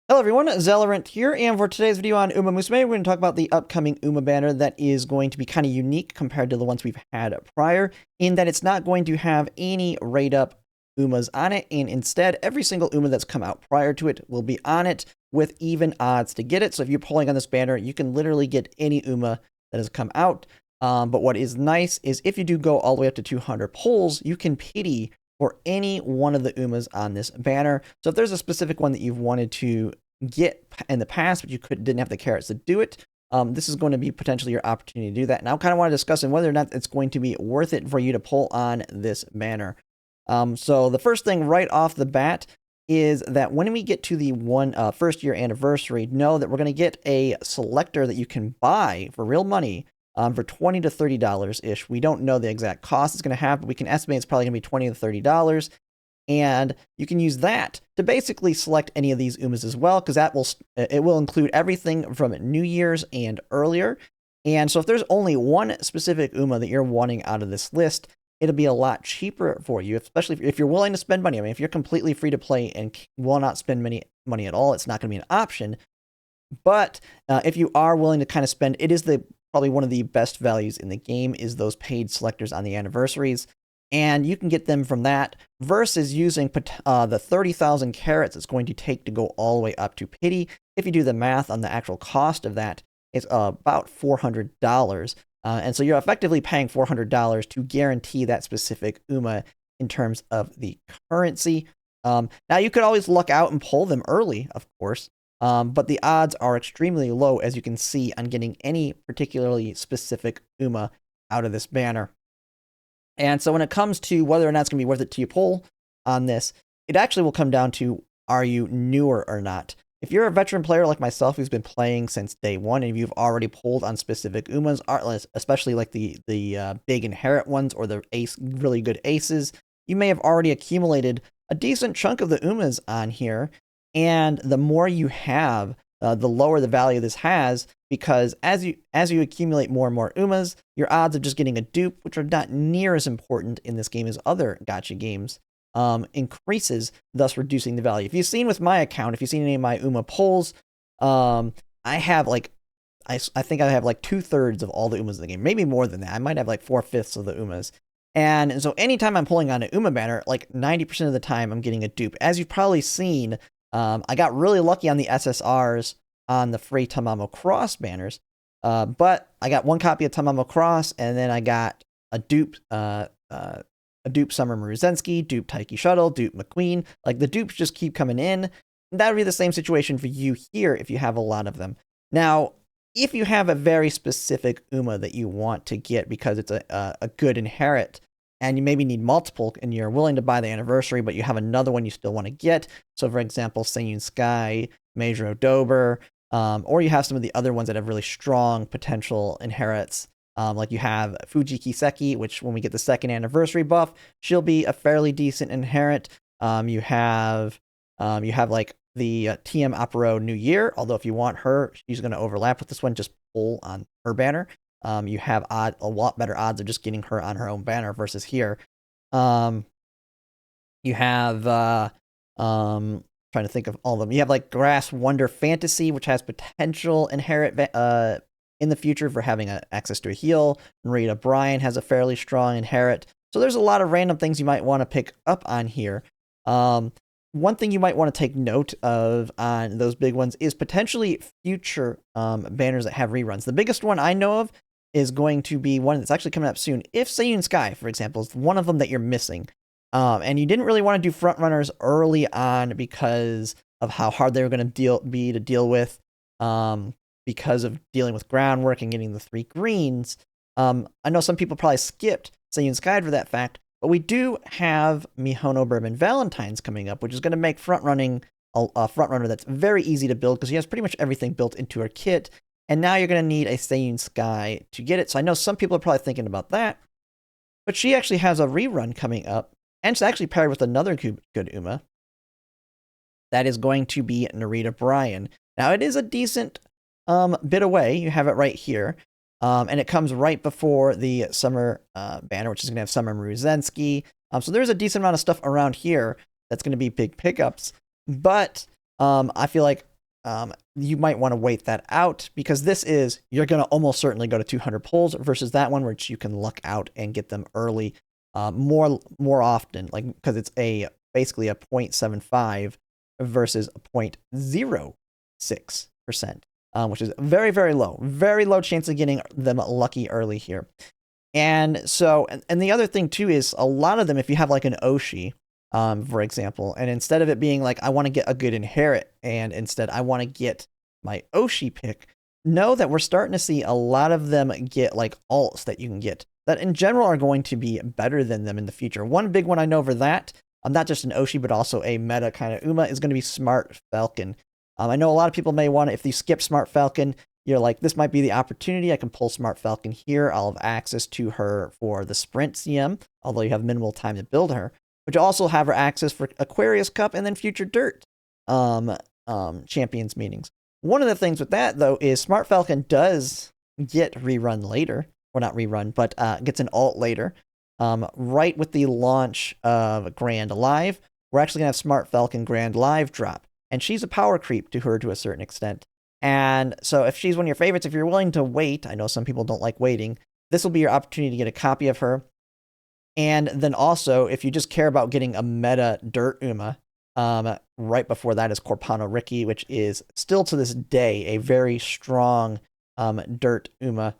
Hello everyone, Zelarant here, and for today's video on Umamusume, we're going to talk about the upcoming Uma banner that is going to be kind of unique compared to the ones we've had prior, in that it's not going to have any rate-up Umas on it, and instead, every single Uma that's come out prior to it will be on it with even odds to get it. So if you're pulling on this banner, you can literally get any Uma that has come out. But what is nice is if you do go all the way up to 200 pulls, you can pity for any one of the Umas on this banner. So if there's a specific one that you've wanted to get in the past, but you didn't have the carrots to do it, this is going to be potentially your opportunity to do that. And I kind of want to discuss whether or not it's going to be worth it for you to pull on this banner. So the first thing right off the bat is that when we get to the first year anniversary, know that we're going to get a selector that you can buy for real money for $20 to $30 ish. We don't know the exact cost it's going to have, but we can estimate it's probably going to be $20 to $30. And you can use that to basically select any of these Umas as well, because it will include everything from New Year's and earlier. And so if there's only one specific Uma that you're wanting out of this list, it'll be a lot cheaper for you, especially if you're willing to spend money. I mean, if you're completely free to play and will not spend money at all, it's not going to be an option. But if you are willing to kind of spend, it is probably one of the best values in the game is those paid selectors on the anniversaries. And you can get them from that versus using the 30,000 carats it's going to take to go all the way up to pity. If you do the math on the actual cost of that, it's about $400. And so you're effectively paying $400 to guarantee that specific Uma in terms of the currency. Now, you could always luck out and pull them early, of course. But the odds are extremely low, as you can see, on getting any particularly specific Uma out of this banner. And so when it comes to whether or not it's going to be worth it to you pull on this, it actually will come down to, are you newer or not? If you're a veteran player like myself who's been playing since day one and you've already pulled on specific Umas, especially like the big inherit ones or the really good aces, you may have already accumulated a decent chunk of the Umas on here. And the more you have, the lower the value this has, because as you accumulate more and more Umas, your odds of just getting a dupe, which are not near as important in this game as other gacha games, increases, thus reducing the value. If you've seen with my account, if you've seen any of my Uma pulls, I have I think I have like 2/3 of all the Umas in the game, maybe more than that. I might have like 4/5 of the Umas. And so anytime I'm pulling on an Uma banner, like 90% of the time I'm getting a dupe. As you've probably seen, I got really lucky on the SSRs on the free Tamamo Cross banners, but I got one copy of Tamamo Cross, and then I got a dupe Summer Maruzensky, dupe Taiki Shuttle, dupe McQueen. Like, the dupes just keep coming in. That would be the same situation for you here if you have a lot of them. Now, if you have a very specific Uma that you want to get because it's a good inherit, and you maybe need multiple, and you're willing to buy the anniversary, but you have another one you still want to get. So, for example, Seiyun Sky, Meijiro Dober, or you have some of the other ones that have really strong potential inherits. Like you have Fuji Kiseki, which when we get the second anniversary buff, she'll be a fairly decent inherit. You have like the TM Apero New Year, although if you want her, she's going to overlap with this one. Just pull on her banner. You have a lot better odds of just getting her on her own banner versus here. You have trying to think of all of them. You have like Grass Wonder Fantasy, which has potential inherit in the future for having access to a heal. Rita Bryan has a fairly strong inherit. So there's a lot of random things you might want to pick up on here. One thing you might want to take note of on those big ones is potentially future banners that have reruns. The biggest one I know of is going to be one that's actually coming up soon. If Seiyun Sky, for example, is one of them that you're missing, and you didn't really want to do front runners early on because of how hard they were going to deal with, because of dealing with groundwork and getting the 3 greens. I know some people probably skipped Seiyun Sky for that fact, but we do have Mihono Bourbon Valentine's coming up, which is going to make front running a front runner that's very easy to build because she has pretty much everything built into her kit. And now you're going to need a Seiyun Sky to get it. So I know some people are probably thinking about that. But she actually has a rerun coming up. And it's actually paired with another good Uma. That is going to be Narita Bryan. Now, it is a decent bit away. You have it right here. And it comes right before the summer banner, which is going to have Summer Maruzensky. So there's a decent amount of stuff around here that's going to be big pickups. But I feel like you might want to wait that out because this is, you're going to almost certainly go to 200 pulls versus that one, which you can luck out and get them early more often, like because it's basically a 0.75 versus a 0.06%, which is very, very low chance of getting them lucky early here. And so, and the other thing too is a lot of them, if you have like an Oshi, for example, and instead of it being like, I want to get a good inherit, and instead I want to get my Oshi pick, know that we're starting to see a lot of them get like alts that you can get that in general are going to be better than them in the future. One big one I know for that, not just an Oshi, but also a meta kind of Uma, is going to be Smart Falcon. I know a lot of people may want to, if you skip Smart Falcon, you're like, this might be the opportunity. I can pull Smart Falcon here. I'll have access to her for the Sprint CM, although you have minimal time to build her. But you also have her access for Aquarius Cup and then future Dirt Champions meetings. One of the things with that, though, is Smart Falcon does get rerun later. Or not rerun, but gets an alt later. Right with the launch of Grand Live, we're actually going to have Smart Falcon Grand Live drop. And she's a power creep to her to a certain extent. And so if she's one of your favorites, if you're willing to wait, I know some people don't like waiting, this will be your opportunity to get a copy of her. And then also, if you just care about getting a meta Dirt Uma, right before that is Corpano Ricky, which is still to this day a very strong Dirt Uma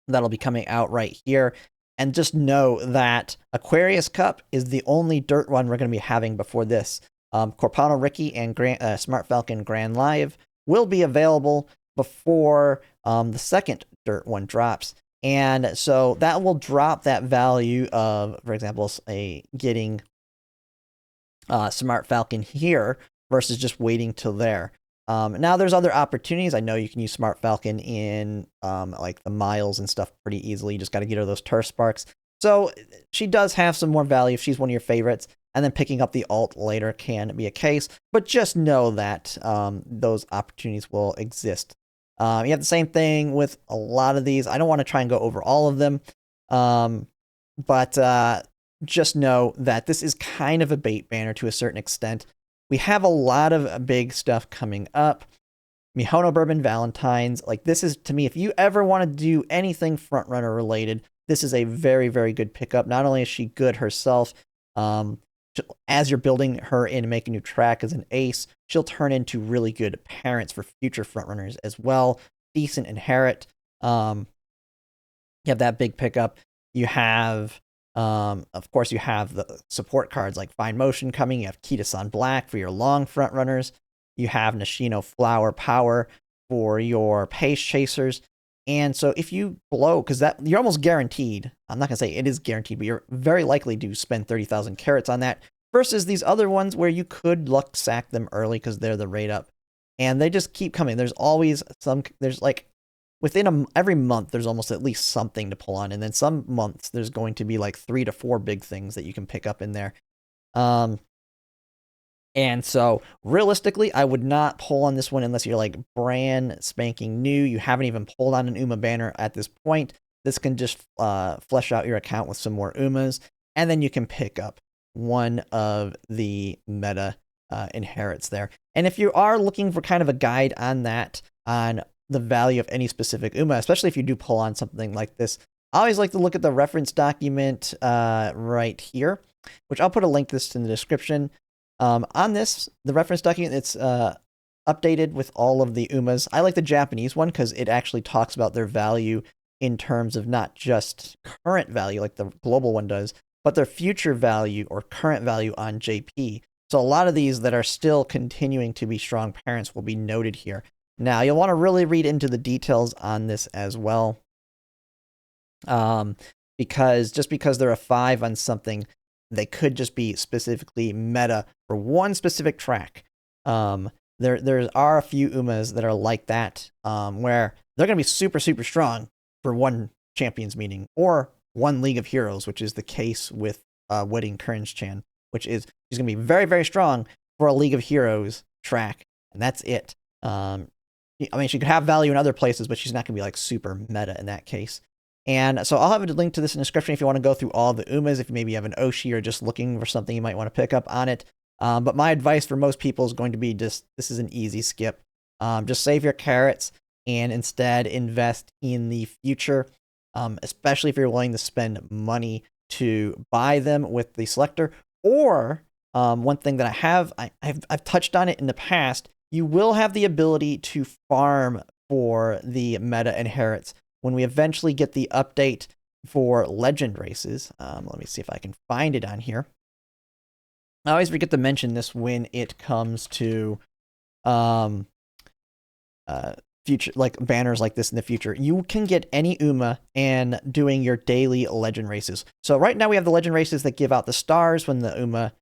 that'll be coming out right here. And just know that Aquarius Cup is the only Dirt one we're going to be having before this. Corpano Ricky and Smart Falcon Grand Live will be available before the second Dirt one drops. And so that will drop that value of, for example, getting Smart Falcon here versus just waiting till there. Now there's other opportunities. I know you can use Smart Falcon in like the miles and stuff pretty easily. You just got to get her those turf sparks. So she does have some more value if she's one of your favorites. And then picking up the alt later can be a case. But just know that those opportunities will exist. You have the same thing with a lot of these. I don't want to try and go over all of them. But just know that this is kind of a bait banner to a certain extent. We have a lot of big stuff coming up. Mihono Bourbon Valentine's. Like, this is, to me, if you ever want to do anything frontrunner related, this is a very, very good pickup. Not only is she good herself, as you're building her in and making a new track as an ace, she'll turn into really good parents for future frontrunners as well. Decent inherit. You have that big pickup. You have, of course, you have the support cards like Fine Motion coming. You have Kita-san Black for your long frontrunners. You have Nishino Flower Power for your pace chasers. And so if you blow, because that you're almost guaranteed, I'm not going to say it is guaranteed, but you're very likely to spend 30,000 carats on that versus these other ones where you could luck sack them early because they're the rate up. And they just keep coming. There's always there's like within every month, there's almost at least something to pull on. And then some months, there's going to be like 3 to 4 big things that you can pick up in there. And so realistically, I would not pull on this one unless you're like brand spanking new. You haven't even pulled on an Uma banner at this point. This can just flesh out your account with some more Umas. And then you can pick up one of the meta inherits there. And if you are looking for kind of a guide on that, on the value of any specific Uma, especially if you do pull on something like this, I always like to look at the reference document right here, which I'll put a link to this in the description. On this, the reference document, it's updated with all of the Umas. I like the Japanese one because it actually talks about their value in terms of not just current value like the global one does, but their future value or current value on JP. So a lot of these that are still continuing to be strong parents will be noted here. Now, you'll want to really read into the details on this as well. Because just because they're a 5 on something, they could just be specifically meta for one specific track. There are a few Umas that are like that, where they're going to be super, super strong for one Champions meeting or one League of Heroes, which is the case with Wedding Kearns-chan, which is she's going to be very, very strong for a League of Heroes track, and that's it. I mean, she could have value in other places, but she's not going to be like super meta in that case. And so I'll have a link to this in the description if you want to go through all the Umas, if maybe you have an Oshi or just looking for something you might want to pick up on it. But my advice for most people is going to be just, this is an easy skip. Just save your carrots and instead invest in the future, especially if you're willing to spend money to buy them with the selector. Or one thing that I've touched on it in the past, you will have the ability to farm for the meta inherits when we eventually get the update for legend races. Let me see if I can find it on here. I always forget to mention this when it comes to future, like banners like this in the future. You can get any Uma and doing your daily legend races. So right now we have the legend races that give out the stars when the Uma.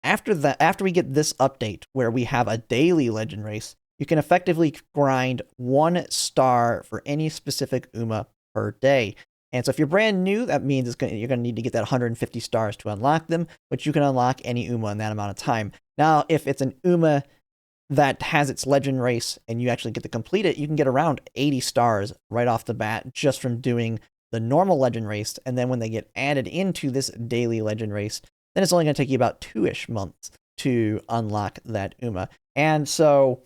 After we get this update where we have a daily legend race, you can effectively grind 1 star for any specific Uma per day. And so if you're brand new, that means you're going to need to get that 150 stars to unlock them, but you can unlock any Uma in that amount of time. Now, if it's an Uma that has its legend race and you actually get to complete it, you can get around 80 stars right off the bat just from doing the normal legend race. And then when they get added into this daily legend race, then it's only going to take you about 2-ish months to unlock that Uma. And so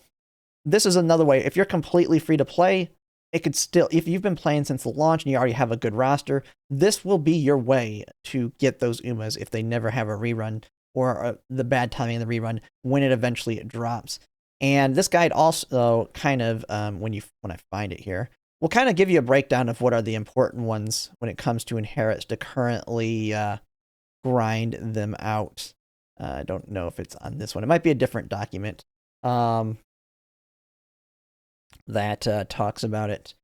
this is another way. If you're completely free to play, it could still, if you've been playing since the launch and you already have a good roster, this will be your way to get those Umas if they never have a rerun or the bad timing of the rerun when it eventually drops. And this guide also kind of, when I find it here, will kind of give you a breakdown of what are the important ones when it comes to inherits to currently grind them out. I don't know if it's on this one. It might be a different document that talks about it.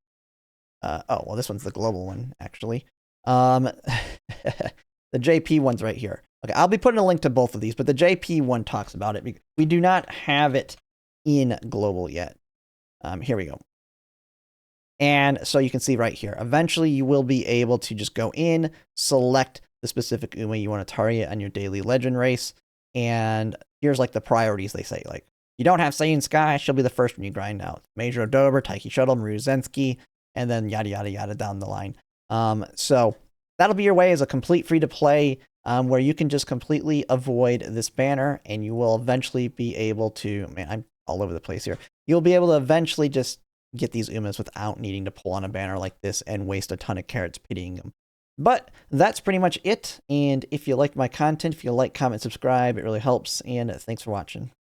Oh, well, this one's the global one, actually. The JP one's right here. Okay, I'll be putting a link to both of these, but the JP one talks about it. We do not have it in global yet. Here we go. And so you can see right here, eventually you will be able to just go in, select the specific Uma you want to target on your daily legend race. And here's like the priorities they say, like, you don't have Saiyan Sky, she'll be the first one you grind out. Major Odober, Taiki Shuttle, Maru Zensky, and then yada, yada, yada down the line. So that'll be your way as a complete free-to-play where you can just completely avoid this banner, and you will eventually be able to, man, I'm all over the place here. You'll be able to eventually just get these Umas without needing to pull on a banner like this and waste a ton of carrots pitying them. But that's pretty much it. And if you like my content, if you like, comment, subscribe, it really helps. And thanks for watching.